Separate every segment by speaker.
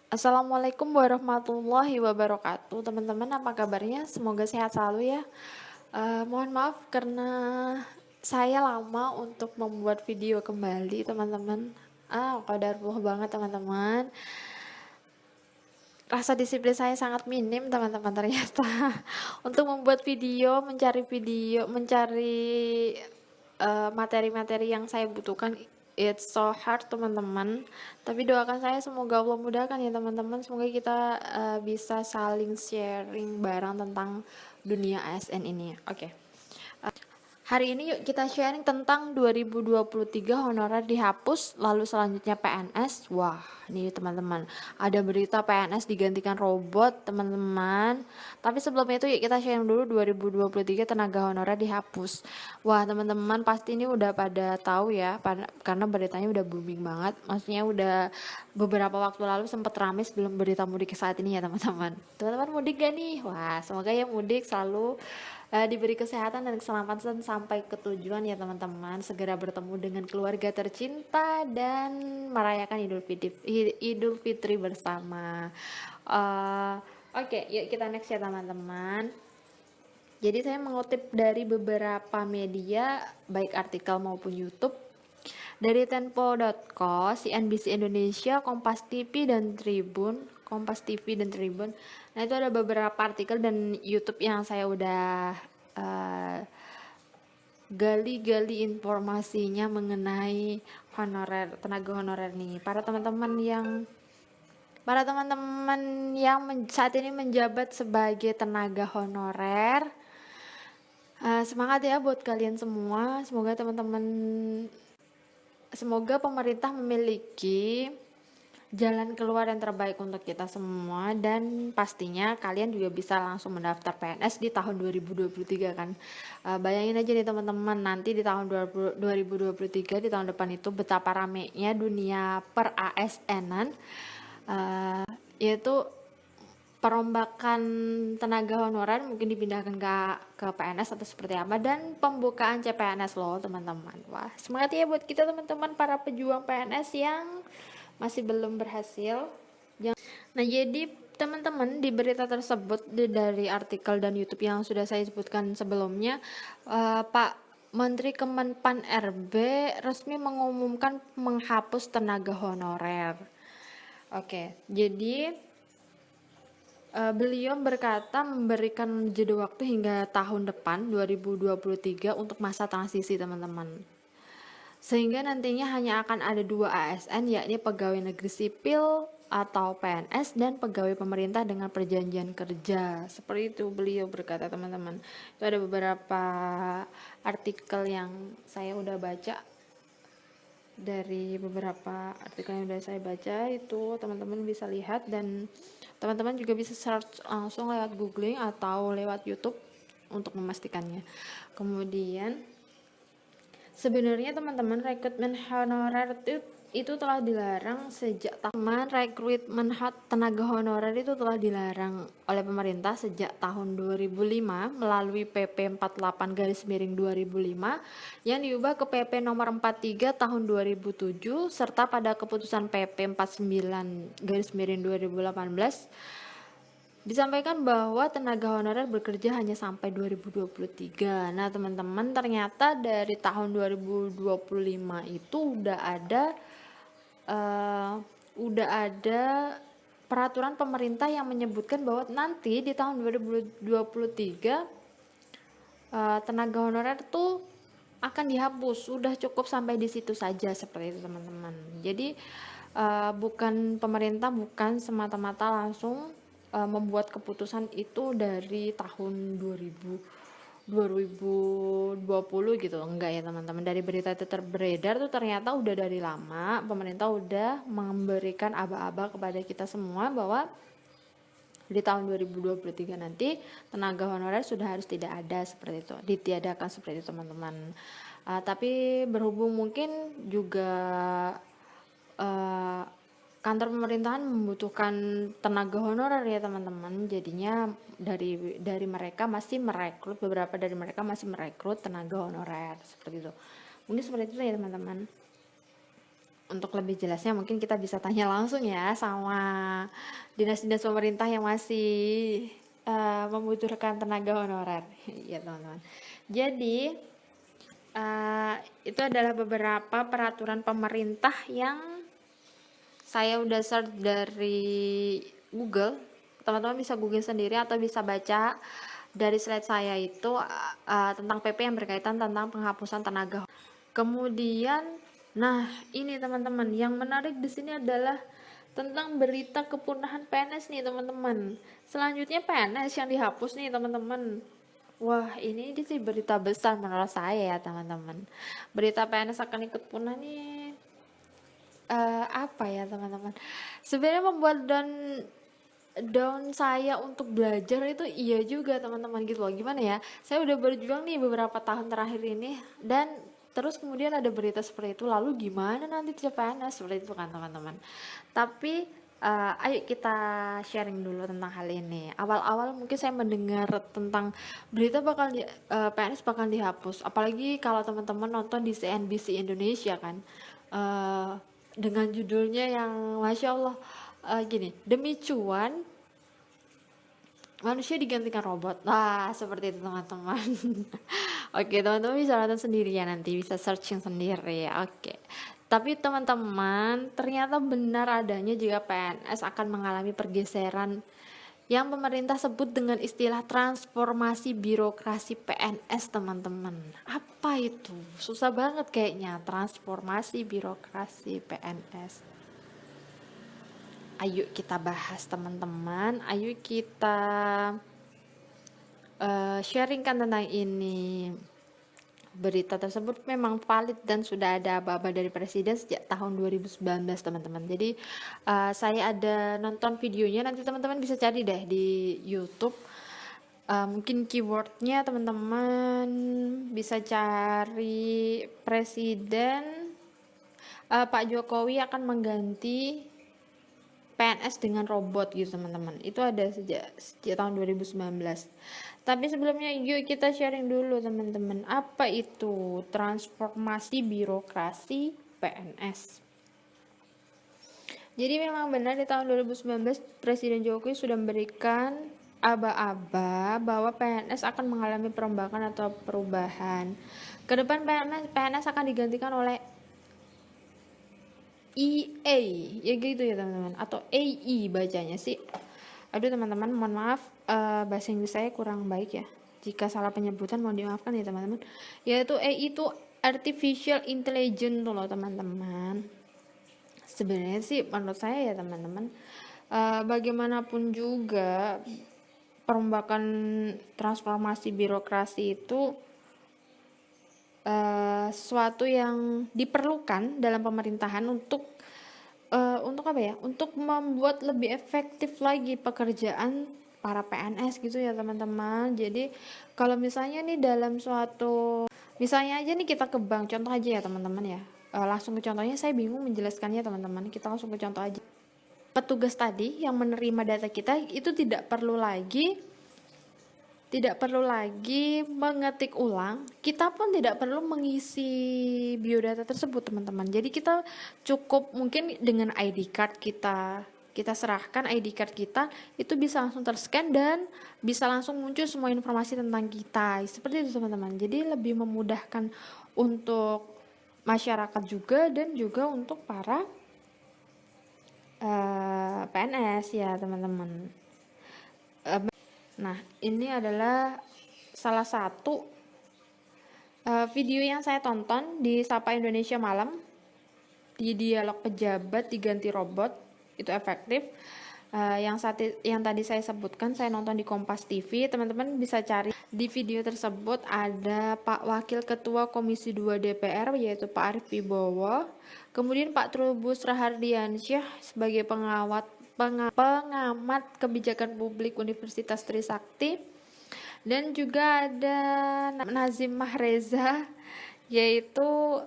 Speaker 1: Assalamualaikum warahmatullahi wabarakatuh. Teman-teman, apa kabarnya? Semoga sehat selalu ya. Mohon maaf karena saya lama untuk membuat video kembali, teman-teman. Qadarullah banget, teman-teman. Rasa disiplin saya sangat minim, teman-teman, ternyata. Untuk membuat video, mencari materi-materi yang saya butuhkan, it's so hard, teman-teman. Tapi doakan saya semoga Allah mudahkan ya, teman-teman. Semoga kita bisa saling sharing bareng tentang dunia ASN ini. Oke. Hari ini yuk kita sharing tentang 2023 honorer dihapus, lalu selanjutnya PNS. Wah, ini teman-teman, ada berita PNS digantikan robot, teman-teman. Tapi sebelum itu yuk kita sharing dulu 2023 tenaga honorer dihapus. Wah, teman-teman pasti ini udah pada tahu ya, karena beritanya udah booming banget. Maksudnya udah beberapa waktu lalu sempat ramai sebelum berita mudik saat ini ya, teman-teman. Teman-teman mudik gak nih? Wah, semoga ya mudik selalu diberi kesehatan dan keselamatan sampai ke tujuan ya, teman-teman. Segera bertemu dengan keluarga tercinta dan merayakan Idul Fitri bersama. Oke, yuk kita next ya, teman-teman. Jadi saya mengutip dari beberapa media, baik artikel maupun YouTube. Dari Tempo.co, CNBC Indonesia, Kompas TV dan Tribun. Nah, itu ada beberapa artikel dan YouTube yang saya udah gali-gali informasinya mengenai tenaga honorer nih. Para teman-teman yang saat ini menjabat sebagai tenaga honorer, semangat ya buat kalian semua. Semoga pemerintah memiliki jalan keluar yang terbaik untuk kita semua, dan pastinya kalian juga bisa langsung mendaftar PNS di tahun 2023 kan. Bayangin aja nih, teman-teman, nanti di tahun 2023, di tahun depan itu betapa ramenya dunia per ASN-an, yaitu perombakan tenaga honorer mungkin dipindahkan ke PNS atau seperti apa, dan pembukaan CPNS loh, teman-teman. Wah, semangat ya buat kita, teman-teman, para pejuang PNS yang masih belum berhasil. Nah, jadi teman-teman, di berita tersebut, dari artikel dan YouTube yang sudah saya sebutkan sebelumnya, Pak Menteri Kemenpan RB resmi mengumumkan menghapus tenaga honorer. Oke, jadi beliau berkata memberikan jeda waktu hingga tahun depan 2023 untuk masa transisi, teman-teman. Sehingga nantinya hanya akan ada 2 ASN, yakni pegawai negeri sipil atau PNS dan pegawai pemerintah dengan perjanjian kerja. Seperti itu beliau berkata, teman-teman. Itu ada beberapa artikel yang saya udah baca. Dari beberapa artikel yang udah saya baca itu teman-teman bisa lihat, dan teman-teman juga bisa search langsung lewat googling atau lewat YouTube untuk memastikannya. Kemudian sebenarnya, teman-teman, rekrutmen honorer itu telah dilarang sejak rekrutmen tenaga honorer itu telah dilarang oleh pemerintah sejak tahun 2005 melalui PP 48/2005 yang diubah ke PP nomor 43 tahun 2007, serta pada keputusan PP 49/2018 disampaikan bahwa tenaga honorer bekerja hanya sampai 2023. Nah, teman-teman, ternyata dari tahun 2025 itu udah ada peraturan pemerintah yang menyebutkan bahwa nanti di tahun 2023 tenaga honorer tuh akan dihapus. Sudah cukup sampai di situ saja, seperti itu, teman-teman. Jadi bukan pemerintah bukan semata-mata langsung membuat keputusan itu dari tahun 2020 gitu, enggak ya, teman-teman. Dari berita itu beredar tuh ternyata udah dari lama pemerintah udah memberikan aba-aba kepada kita semua bahwa di tahun 2023 nanti tenaga honorer sudah harus tidak ada, seperti itu, ditiadakan, seperti itu, teman-teman. Tapi berhubung mungkin juga kantor pemerintahan membutuhkan tenaga honorer ya, teman-teman, jadinya dari mereka masih merekrut, beberapa dari mereka masih merekrut tenaga honorer, seperti itu. Mungkin seperti itu ya, teman-teman. untuk lebih jelasnya mungkin kita bisa tanya langsung ya sama dinas-dinas pemerintah yang masih membutuhkan tenaga honorer. Ya teman-teman. Jadi itu adalah beberapa peraturan pemerintah yang saya udah search dari Google. Teman-teman bisa Google sendiri atau bisa baca dari slide saya itu tentang PP yang berkaitan tentang penghapusan tenaga. Kemudian, nah ini teman-teman, yang menarik di sini adalah tentang berita kepunahan PNS nih teman-teman. Selanjutnya PNS yang dihapus nih teman-teman. Wah, ini sih berita besar menurut saya ya teman-teman. Berita PNS akan ikut punah nih apa ya teman-teman. Sebenarnya membuat down saya untuk belajar itu iya juga teman-teman gitu loh. Gimana ya? Saya udah berjuang nih beberapa tahun terakhir ini dan terus kemudian ada berita seperti itu, lalu gimana nanti PNS seperti itu kan teman-teman. Tapi ayo kita sharing dulu tentang hal ini. Awal-awal mungkin saya mendengar tentang berita PNS bakal dihapus, apalagi kalau teman-teman nonton di CNBC Indonesia kan, dengan judulnya yang Masya Allah gini, demi cuan manusia digantikan robot. Nah, seperti itu teman-teman. Oke, teman-teman bisa nonton sendiri ya, nanti bisa searching sendiri ya. Oke. Tapi teman-teman, ternyata benar adanya jika PNS akan mengalami pergeseran yang pemerintah sebut dengan istilah transformasi birokrasi PNS, teman-teman. Apa itu? Susah banget kayaknya, transformasi birokrasi PNS. Ayo kita bahas teman-teman, ayo kita sharingkan tentang ini. Berita tersebut memang valid dan sudah ada aba-aba dari presiden sejak tahun 2019 teman-teman. Jadi saya ada nonton videonya, nanti teman-teman bisa cari deh di YouTube. Mungkin keywordnya teman-teman bisa cari presiden Pak Jokowi akan mengganti PNS dengan robot gitu teman-teman. Itu ada sejak tahun 2019. Tapi sebelumnya yuk kita sharing dulu teman-teman. Apa itu transformasi birokrasi PNS? Jadi memang benar di tahun 2019 Presiden Jokowi sudah memberikan aba-aba bahwa PNS akan mengalami perombakan atau perubahan. Kedepan PNS akan digantikan oleh EA ya gitu ya teman-teman, atau AE bacanya sih. Aduh teman-teman, mohon maaf bahasa Inggris saya kurang baik ya, jika salah penyebutan mohon dimaafkan ya teman-teman. Yaitu AE itu artificial intelligence tuh loh teman-teman. Sebenarnya sih menurut saya ya teman-teman, bagaimanapun juga perombakan transformasi birokrasi itu sesuatu yang diperlukan dalam pemerintahan untuk apa ya? Untuk membuat lebih efektif lagi pekerjaan para PNS gitu ya teman-teman. Jadi kalau misalnya nih dalam suatu, misalnya aja nih kita ke bank, contoh aja ya teman-teman ya. Langsung ke contohnya, saya bingung menjelaskannya teman-teman. Kita langsung ke contoh aja. Petugas tadi yang menerima data kita itu tidak perlu lagi mengetik ulang, kita pun tidak perlu mengisi biodata tersebut teman-teman. Jadi kita cukup mungkin dengan ID card kita serahkan ID card kita, itu bisa langsung terscan dan bisa langsung muncul semua informasi tentang kita. Seperti itu teman-teman. Jadi lebih memudahkan untuk masyarakat juga dan juga untuk para PNS ya teman-teman. Nah, ini adalah salah satu video yang saya tonton di Sapa Indonesia Malam, di dialog pejabat diganti robot, itu efektif. Yang tadi saya sebutkan, saya nonton di Kompas TV, teman-teman bisa cari. Di video tersebut ada Pak Wakil Ketua Komisi 2 DPR, yaitu Pak Arief Wibowo, kemudian Pak Trubus Rahardiansyah sebagai pengamat kebijakan publik Universitas Trisakti, dan juga ada Nazim Mahreza, yaitu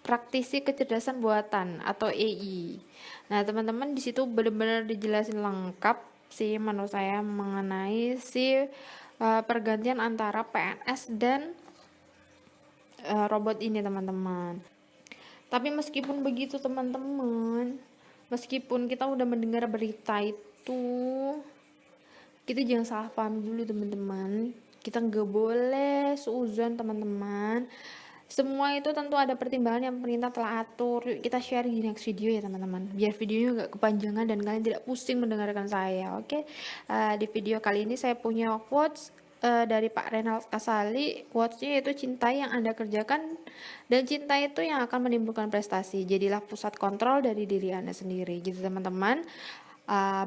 Speaker 1: praktisi kecerdasan buatan atau AI. Nah teman-teman, di situ benar-benar dijelasin lengkap sih menurut saya mengenai pergantian antara PNS dan robot ini teman-teman. Tapi meskipun begitu teman-teman, meskipun kita udah mendengar berita itu, kita jangan salah paham dulu teman-teman. Kita nggak boleh suuzon teman-teman. Semua itu tentu ada pertimbangan yang pemerintah telah atur. Yuk kita share di next video ya teman-teman, biar videonya nggak kepanjangan dan kalian tidak pusing mendengarkan saya. Oke. Di video kali ini saya punya quotes dari Pak Renald Kasali. Quotesnya itu cintai yang Anda kerjakan, dan cinta itu yang akan menimbulkan prestasi. Jadilah pusat kontrol dari diri Anda sendiri gitu teman-teman.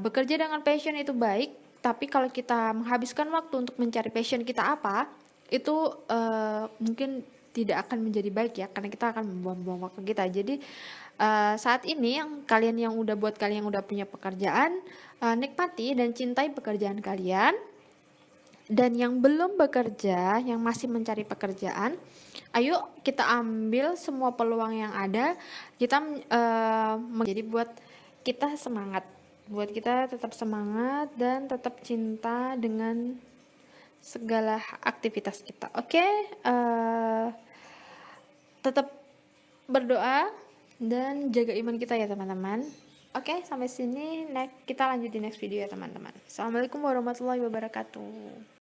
Speaker 1: Bekerja dengan passion itu baik, tapi kalau kita menghabiskan waktu untuk mencari passion kita apa, itu mungkin tidak akan menjadi baik ya, karena kita akan membuang-buang waktu kita. Jadi saat ini kalian yang udah punya pekerjaan, nikmati dan cintai pekerjaan kalian. Dan yang belum bekerja, yang masih mencari pekerjaan, ayo kita ambil semua peluang yang ada. Kita jadi buat kita semangat, buat kita tetap semangat dan tetap cinta dengan segala aktivitas kita. Oke. Tetap berdoa dan jaga iman kita ya teman-teman. Oke, sampai sini. Kita lanjut di next video ya teman-teman. Assalamualaikum warahmatullahi wabarakatuh.